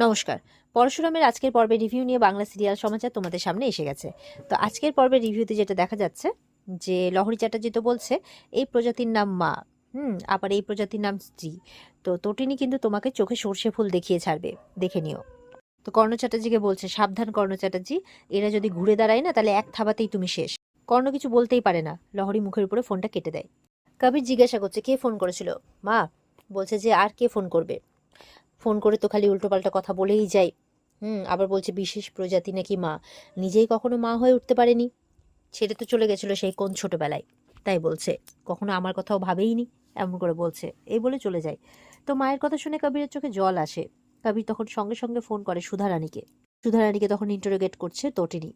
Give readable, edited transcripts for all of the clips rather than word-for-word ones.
নমস্কার। পরশুরামের আজকের পর্বে রিভিউ নিয়ে বাংলা সিরিয়াল সমাচার তোমাদের সামনে এসে গেছে। তো আজকের পর্বের রিভিউতে যেটা দেখা যাচ্ছে যে লহরী চ্যাটার্জি তো বলছে এই প্রজাতির নাম মা, আবার এই প্রজাতির নাম স্ত্রী। তো তটিনী কিন্তু তোমাকে চোখে সর্ষে ফুল দেখিয়ে ছাড়বে, দেখে নিও। তো কর্ণ চ্যাটার্জিকে বলছে, সাবধান কর্ণ চ্যাটার্জি, এরা যদি ঘুরে দাঁড়ায় না তাহলে এক থাবাতেই তুমি শেষ। কর্ণ কিছু বলতেই পারে না, লহরী মুখের উপরে ফোনটা কেটে দেয়। কবির জিজ্ঞাসা করছে কে ফোন করেছিল। মা বলছে যে আর কে ফোন করবে, ফোন করে তো খালি উল্টোপাল্টা কথা বলেই যায়। আবার বলছে বিশেষ প্রজাতি নাকি মা, নিজেই কখনো মা হয়ে উঠতে পারেনি, ছেড়ে তো চলে গেছিল সেই কোন ছোটবেলায়, তাই বলছে কখনো আমার কথাও ভাবেইনি, এমন করে বলছে, এই বলে চলে যায়। তো মায়ের কথা শুনে কবিরের চোখে জল আসে। কবির তখন সঙ্গে সঙ্গে ফোন করে সুধারানীকে। সুধারানীকে তখন ইন্টারোগেট করছে তটিনী।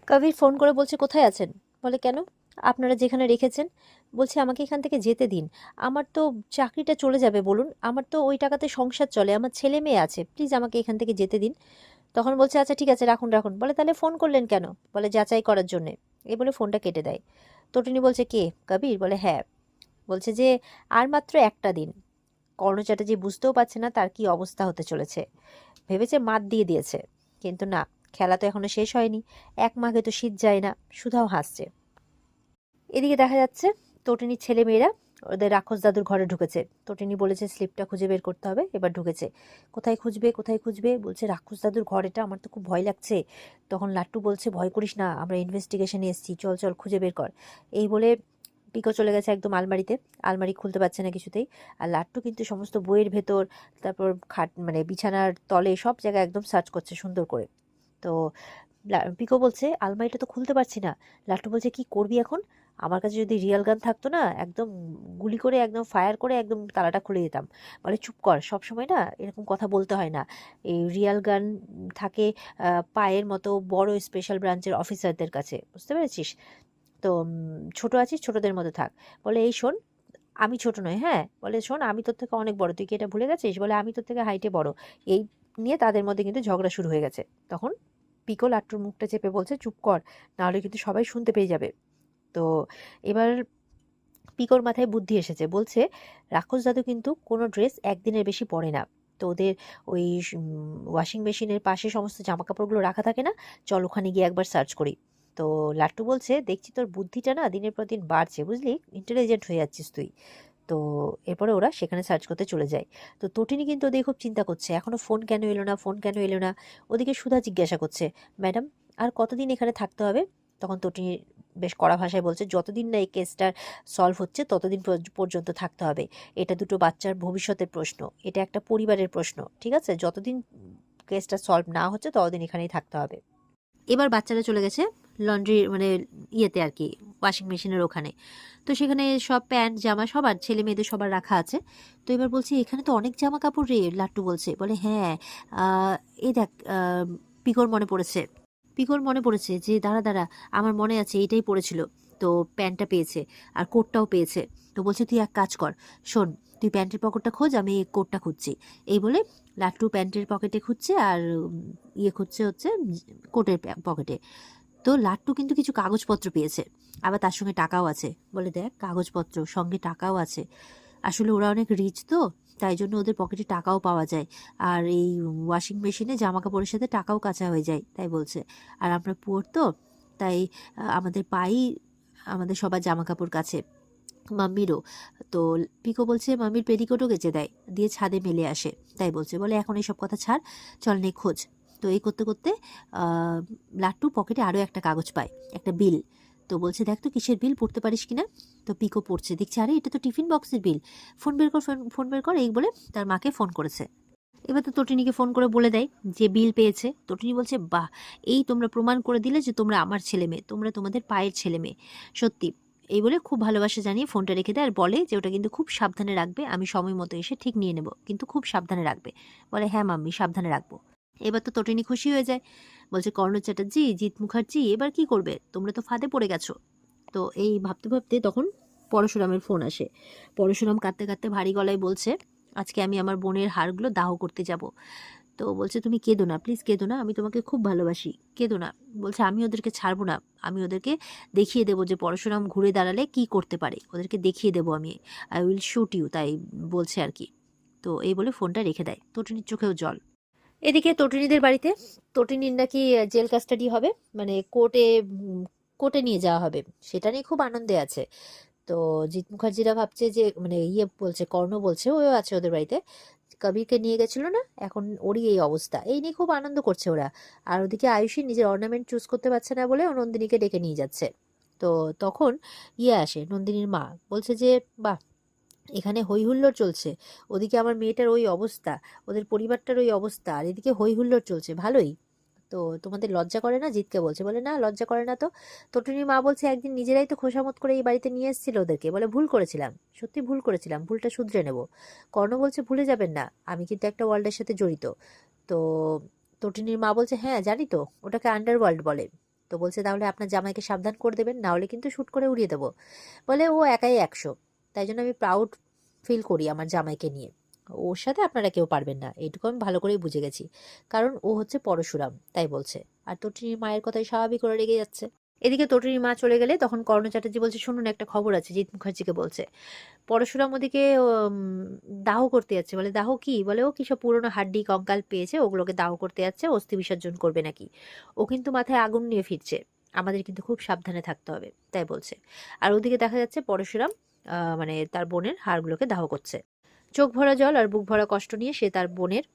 কবির ফোন করে বলছে কোথায় আছেন। বলে কেন, আপনারা যেখানে রেখেছেন। বলছে আমাকে এখান থেকে যেতে দিন, আমার তো চাকরিটা চলে যাবে, বলুন আমার তো ওই টাকাতে সংসার চলে, আমার ছেলে মেয়ে আছে, প্লিজ আমাকে এখান থেকে যেতে দিন। তখন বলছে আচ্ছা ঠিক আছে, রাখুন রাখুন। বলে তাহলে ফোন করলেন কেন। বলে যাচাই করার জন্যে। এই বলে ফোনটা কেটে দেয়। তটিনী বলছে কে, কবির। বলে হ্যাঁ। বলছে যে আর মাত্র একটা দিন। কর্ণ চ্যাটার্জি বুঝতেও পারছে না তার কি অবস্থা হতে চলেছে, ভেবেছে মাত দিয়ে দিয়েছে, কিন্তু না, খেলা তো এখনো শেষ হয়নি, 1 মাঘে তো শীত যায় না। সুধাও হাসছে। এদিকে দেখা যাচ্ছে তটিনীর ছেলে মেয়েরা ওদের রাক্ষস দাদুর ঘরে ঢুকেছে। তটিনী বলেছে স্লিপটা খুঁজে বের করতে হবে, এবার ঢুকেছে। কোথায় খুঁজবে কোথায় খুঁজবে, বলছে রাক্ষস দাদুর ঘর এটা, আমার তো খুব ভয় লাগছে। তখন লাট্টু বলছে ভয় করিস না, আমরা ইনভেস্টিগেশনে এসেছি, চল চল খুঁজে বের কর। এই বলে পিকো চলে গেছে একদম আলমারিতে, আলমারি খুলতে পারছে না কিছুতেই। আর লাট্টু কিন্তু সমস্ত বইয়ের ভেতর, তারপর খাট মানে বিছানার তলে সব জায়গায় একদম সার্চ করছে সুন্দর করে। তো পিকো বলছে আলমারিটা তো খুলতে পারছি না। লাট্টু বলছে কি করবি এখন, আমার কাছে যদি রিয়েল গান থাকতো না, একদম গুলি করে একদম ফায়ার করে একদম তালাটা খুলে দিতাম। বলে চুপ কর, সব সময় না এরকম কথা বলতে হয় না। এই রিয়েল গান থাকে পায়ের মতো বড় স্পেশাল ব্রাঞ্চের অফিসারদের কাছে, বুঝতে পেরেছিস। তো ছোট আছিস, ছোটদের মতো থাক। বলে এই শোন, আমি ছোট নই, হ্যাঁ। বলে শোন আমি তোর থেকে অনেক বড়, তুই কি এটা ভুলে গেছিস। বলে আমি তোর থেকে হাইটে বড়। এই নিয়ে তাদের মধ্যে কিন্তু ঝগড়া শুরু হয়ে গেছে। তখন পিকো লাট্টুর মুখটা চেপে বলছে চুপ কর, নাহলে কিন্তু সবাই শুনতে পেয়ে যাবে। তো এবার পিকোর মাথায় বুদ্ধি এসেছে, বলছে রাক্ষস দাদু কিন্তু কোনো ড্রেস একদিনের বেশি পরে না। তো ওদের ওই ওয়াশিং মেশিনের পাশে সমস্ত জামা কাপড়গুলো রাখা থাকে না, চল ওখানে গিয়ে একবার সার্চ করি। তো লাট্টু বলছে দেখছি তোর বুদ্ধিটা না দিনের পর দিন বাড়ছে, বুঝলি, ইন্টেলিজেন্ট হয়ে যাচ্ছিস তুই। তো এরপরে ওরা সেখানে সার্চ করতে চলে যায়। তো তটিনী কিন্তু ওদের খুব চিন্তা করছে, এখনো ফোন কেন এলো না, ফোন কেন এলো না। ওদিকে সুধা জিজ্ঞাসা করছে ম্যাডাম আর কতদিন এখানে থাকতে হবে। তখন তটিনী বেশ কড়া ভাষায় বলছে যতদিন না এই কেসটার সলভ হচ্ছে ততদিন পর্যন্ত থাকতে হবে। এটা দুটো বাচ্চার ভবিষ্যতের প্রশ্ন, এটা একটা পরিবারের প্রশ্ন, ঠিক আছে, যতদিন কেসটা সলভ না হচ্ছে ততদিন এখানেই থাকতে হবে। এবার বাচ্চারা চলে গেছে লন্ড্রি মানে ইয়েতে আর কি, ওয়াশিং মেশিনের ওখানে। তো সেখানে সব প্যান্ট জামা সবার ছেলে মেয়েদের সবার রাখা আছে। তো এবার বলছি এখানে তো অনেক জামা কাপড় রে, লাট্টু বলছে। বলে হ্যাঁ, এই দেখ, পিকোর মনে পড়েছে, পিকোর মনে পড়েছে যে দাঁড়া দাঁড়া, আমার মনে আছে এইটাই পড়েছিল। তো প্যান্টটা পেয়েছে আর কোটটাও পেয়েছে। তো বলছে তুই এক কাজ কর, শোন, তুই প্যান্টের পকেটটা খোঁজ, আমি কোটটা খুঁজছি। এই বলে লাট্টু প্যান্টের পকেটে খুঁজছে আর ইয়ে খুঁজছে হচ্ছে কোটের পকেটে। তো লাট্টু কিন্তু কিছু কাগজপত্র পেয়েছে, আবার তার সঙ্গে টাকাও আছে। বলে দেখ কাগজপত্র সঙ্গে টাকাও আছে, আসলে ওরা অনেক রিচ তো, তাই জন্য ওদের পকেটে টাকাও পাওয়া যায়। আর এই ওয়াশিং মেশিনে জামা কাপড়ের সাথে টাকাও কাচা হয়ে যায়, তাই বলছে। আর আমরা পুয়োর তো, তাই আমাদের পাই আমাদের সবার জামা কাপড় কাছে, মাম্মিরও। তো পিকো বলছে মাম্মির পেটিকোটও কেচে দেয়, দিয়ে ছাদে মেলে আসে, তাই বলছে। বলে এখন এইসব কথা ছাড়, চল নে খোঁজ। তো এই করতে করতে লাট্টু পকেটে আরও একটা কাগজ পায়, একটা বিল। তো বলছে দেখ তো কিসের বিল, পড়তে পারিস কিনা। তো পিকো পড়ছে, দেখছে আরে এটা তো টিফিন বক্সের বিল। ফোন বের কর, ফোন বের কর, এই বলে তার মাকে ফোন করেছে। এবার তো তটিনীকে ফোন করে বলে দেয় যে বিল পেয়েছে। তটিনী বলছে বাহ, এই তোমরা প্রমাণ করে দিলে যে তোমরা আমার ছেলে মেয়ে, তোমরা তোমাদের পায়ের ছেলে মেয়ে, সত্যি। এই বলে খুব ভালোবাসা জানিয়ে ফোনটা রেখে দেয় আর বলে যে ওটা কিন্তু খুব সাবধানে রাখবে, আমি সময় মতো এসে ঠিক নিয়ে নেব, কিন্তু খুব সাবধানে রাখবে। বলে হ্যাঁ মাম্মি, সাবধানে রাখবো। এবার তো তটিনী খুশি হয়ে যায়, বলছে কর্ণ চ্যাটার্জি, জিৎ মুখার্জি, এবার কি করবে, তোমরা তো ফাঁদে পড়ে গেছো। তো এই ভাবতে ভাবতে তখন পরশুরামের ফোন আসে। পরশুরাম কাঁদতে কাঁদতে ভারী গলায় বলছে আজকে আমি আমার বোনের হাড়গুলো দাহ করতে যাব। তো বলছে তুমি কেঁদো না, প্লিজ কেঁদো না, আমি তোমাকে খুব ভালোবাসি, কেঁদো না। বলছে আমি ওদেরকে ছাড়বো না, আমি ওদেরকে দেখিয়ে দেবো যে পরশুরাম ঘুরে দাঁড়ালে কি করতে পারে, ওদেরকে দেখিয়ে দেবো আমি, আই উইল শুট ইউ, তাই বলছে আর কি। তো এই বলে ফোনটা রেখে দেয়। তটিনীর চোখেও জল। এদিকে তটিনীদের বাড়িতে তটিনীর নাকি জেল কাস্টাডি হবে, মানে কোর্টে নিয়ে যাওয়া হবে, সেটা নিয়ে খুব আনন্দে আছে। তো জিৎ মুখার্জিরা ভাবছে যে, মানে বলছে, কর্ণ বলছে ওও আছে ওদের বাড়িতে, কবিরকে নিয়ে গেছিল না, এখন ওরই এই অবস্থা, এই নিয়ে খুব আনন্দ করছে ওরা। আর ওদিকে আয়ুষী নিজের অর্নামেন্ট চুজ করতে পারছে না বলে ও নন্দিনীকে ডেকে নিয়ে যাচ্ছে। তো তখন আসে নন্দিনীর মা, বলছে যে বাহ, এখানে হই হুল্লোড় চলছে, ওদিকে আমার মেয়েটার ওই অবস্থা, ওদের পরিবারটার ওই অবস্থা, আর এদিকে হই হুল্লোড় চলছে, ভালোই তো, তোমাদের লজ্জা করে না? জিতকে বলছে, বলে না লজ্জা করে না তো। তটিনীর মা বলছে একদিন নিজেরাই তো খোসামত করে এই বাড়িতে নিয়ে এসেছিল ওদেরকে, বলে ভুল করেছিলাম, সত্যি ভুল করেছিলাম, ভুলটা শুধরে নেব। কর্ণ বলছে ভুলে যাবেন না, আমি কিন্তু একটা ওয়ার্ল্ডের সাথে জড়িত। তো তটিনীর মা বলছে হ্যাঁ জানি তো, ওটাকে আন্ডারওয়ার্ল্ড বলে। তো বলছে তাহলে আপনার জামাইকে সাবধান করে দেবেন, না হলে কিন্তু শ্যুট করে উড়িয়ে দেবো। বলে ও একাই 100, তাই জন্য আমি প্রাউড ফিল করি আমার জামাইকে নিয়ে, ওর সাথে আপনারা কেউ পারবেন না, এইটুকু আমি ভালো করেই বুঝে গেছি, কারণ ও হচ্ছে পরশুরাম, তাই বলছে। আর তটিনীর মায়ের কথাই স্বাভাবিক করে রেগে যাচ্ছে। এদিকে তটিনীর মা চলে গেলে তখন কর্ণ চ্যাটার্জি বলছে শুনুন একটা খবর আছে, জিৎ মুখার্জিকে বলছে পরশুরাম ওদিকে দাহ করতে যাচ্ছে। বলে দাহ কি? বলে ও কিসব পুরোনো হাড্ডি কঙ্কাল পেয়েছে, ওগুলোকে দাহ করতে যাচ্ছে, অস্থি বিসর্জন করবে নাকি। ও কিন্তু মাথায় আগুন নিয়ে ফিরছে, আমাদের কিন্তু খুব সাবধানে থাকতে হবে, তাই বলছে। আর ওদিকে দেখা যাচ্ছে পরশুরাম মানে তার বোনের হাড়গুলোকে দাহ করছে। চোখ ভরা জল আর বুক ভরা কষ্ট নিয়ে সে তার বোনের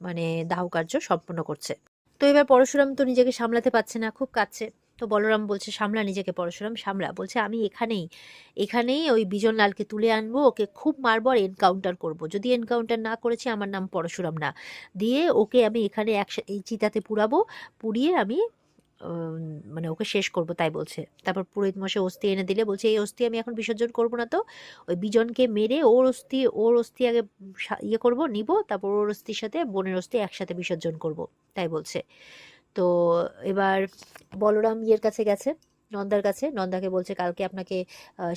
মানে দাহ কার্য সম্পন্ন করছে। তো এবার পরশুরাম তো নিজেকে সামলাতে পারছে না, খুব কাঁদছে। তো বলরাম বলছে সামলা নিজেকে পরশুরাম, সামলা। বলছে আমি এখানেই এখানেই ওই বিজন লালকে তুলে আনবো, ওকে খুব মারবো আর এনকাউন্টার করবো, যদি এনকাউন্টার না করেছি আমার নাম পরশুরাম না, দিয়ে ওকে আমি এখানে এই চিতাতে পুরাবো, পুড়িয়ে আমি মানে ওকে শেষ করব, তাই বলছে। তারপর পুরোহিত মশাই অস্থি এনে দিলে বলছে এই অস্থি আমি এখন বিসর্জন করব না তো, ওই বিজনকে মেরে ওর অস্থি আগে করব, নিব, তারপর ওর অস্থির সাথে বোনের অস্থি একসাথে বিসর্জন করব, তাই বলছে। তো এবার বলরাম কাছে গেছে, নন্দার কাছে, নন্দাকে বলছে কালকে আপনাকে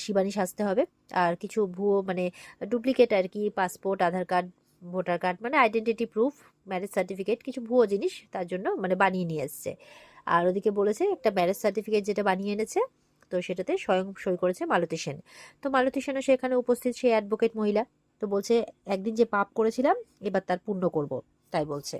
শিবানী সাজতে হবে, আর কিছু ভুয়ো মানে ডুপ্লিকেট আর কি, পাসপোর্ট, আধার কার্ড, ভোটার কার্ড, মানে আইডেন্টিটি প্রুফ, ম্যারেজ সার্টিফিকেট, কিছু ভুয়ো জিনিস তার জন্য মানে বানিয়ে নিয়ে এসছে। আর ওদিকে বলেছে একটা ম্যারেজ সার্টিফিকেট যেটা বানিয়ে এনেছে, তো সেটাতে স্বয়ং সই করেছে মালতী সেন। তো মালতী সেনও সেখানে উপস্থিত, সে অ্যাডভোকেট মহিলা। তো বলছে একদিন যে পাপ করেছিলাম এবার তার পুণ্য করব, তাই বলছে।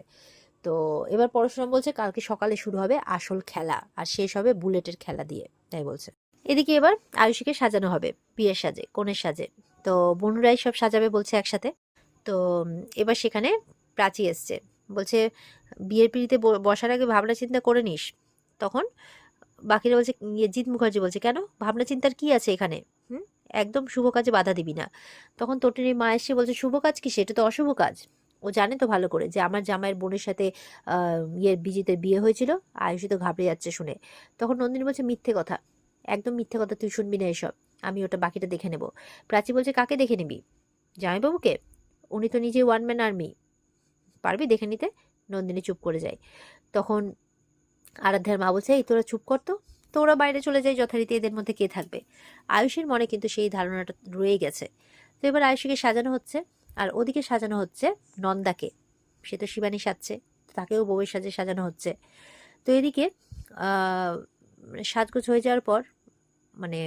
তো এবার পরশুরাম বলছে কালকে সকালে শুরু হবে আসল খেলা, আর শেষ হবে বুলেটের খেলা দিয়ে, তাই বলছে। এদিকে এবার আয়ুষীকে সাজানো হবে বিয়ের সাজে, কনের সাজে। তো বনুরাই সব সাজাবে বলছে একসাথে। তো এবার সেখানে প্রাচী এসছে, বলছে বিয়ের পিঁড়িতে বসার আগে ভাবনা চিন্তা করে নিস। তখন বাকিরা বলছে, জিৎ মুখার্জি বলছে কেন, ভাবনা চিন্তার কি আছে এখানে, হুম, একদম শুভ কাজে বাধা দিবি না। তখন তটিনীর মা এসে বলছে শুভ কাজ কি, সেটা তো অশুভ কাজ। ও জানে তো ভালো করে যে আমার জামাইয়ের বোনের সাথে বিজিতের বিয়ে হয়েছিল। আয়ুষী তো ঘাবড়ে যাচ্ছে শুনে। তখন নন্দিনী বলছে মিথ্যে কথা, একদম মিথ্যে কথা, তুই শুনবি না এসব, আমি ওটা বাকিটা দেখে নেব। প্রাচী বলছে কাকে দেখে নিবি, জামাইবাবুকে? উনি তো নিজে ওয়ান ম্যান আর্মি, পারবি দেখে নিতে? নন্দিনী চুপ করে যায়। তখন আরাধ্যার মা বলছে এই তোরা চুপ করতো, তো ওরা বাইরে চলে যায়, যথারীতি এদের মধ্যে কে থাকবে। আয়ুষীর মনে কিন্তু সেই ধারণাটা রয়ে গেছে। তো এবার আয়ুষীকে সাজানো হচ্ছে, আর ওদিকে সাজানো হচ্ছে নন্দাকে, সে তো শিবানী সাজছে, তাকেও বউয়ের সাজে সাজানো হচ্ছে। তো এদিকে সাজগোজ হয়ে যাওয়ার পর মানে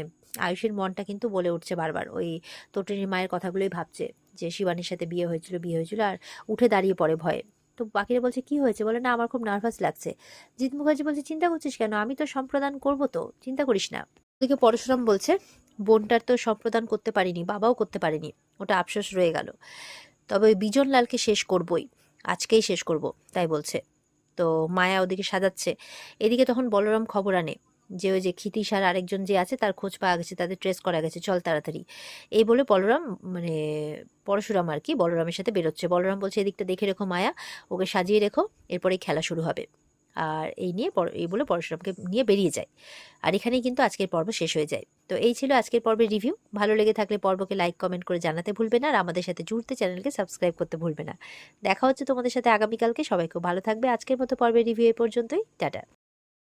আয়ুষীর মনটা কিন্তু বলে উঠছে বারবার, ওই তটিনীর মায়ের কথাগুলোই ভাবছে যে শিবানীর সাথে বিয়ে হয়েছিল, আর উঠে দাঁড়িয়ে পড়ে ভয়ে। তো বাকিরা বলছে কি হয়েছে, বলে না আমার খুব নার্ভাস লাগছে। জিৎ মুখার্জি বলছে চিন্তা করছিস কেন, আমি তো সম্প্রদান করব, তো চিন্তা করিস না। ওদিকে পরশুরাম বলছে বোনটার তো সম্প্রদান করতে পারিনি, বাবাও করতে পারিনি, ওটা আফসোস রয়ে গেল, তবে ওই বিজন লালকে শেষ করবই, আজকেই শেষ করব, তাই বলছে। তো মায়া ওদিকে সাজাচ্ছে। এদিকে তখন বলরাম খবর আনে যে ওই যে ক্ষিতীশ আর আরেকজন যে আছে তার খোঁজ পাওয়া গেছে, তাদের ট্রেস করা গেছে, চল তাড়াতাড়ি। এই বলে বলরাম মানে পরশুরাম আর কি বলরামের সাথে বেরোচ্ছে। বলরাম বলছে এদিকটা দেখে রেখো মায়া, ওকে সাজিয়ে রেখো, এরপরেই খেলা শুরু হবে। আর এই বলে পরশুরামকে নিয়ে বেরিয়ে যায়। আর এখানেই কিন্তু আজকের পর্ব শেষ হয়ে যায়। তো এই ছিল আজকের পর্বের রিভিউ। ভালো লেগে থাকলে পর্বকে লাইক কমেন্ট করে জানাতে ভুলবে না, আর আমাদের সাথে জুড়তে চ্যানেলকে সাবস্ক্রাইব করতে ভুলবে না। দেখা হচ্ছে তোমাদের সাথে আগামীকালকে। সবাই খুব ভালো থাকবে। আজকের মতো পর্বের রিভিউ এই পর্যন্তই। টাটা।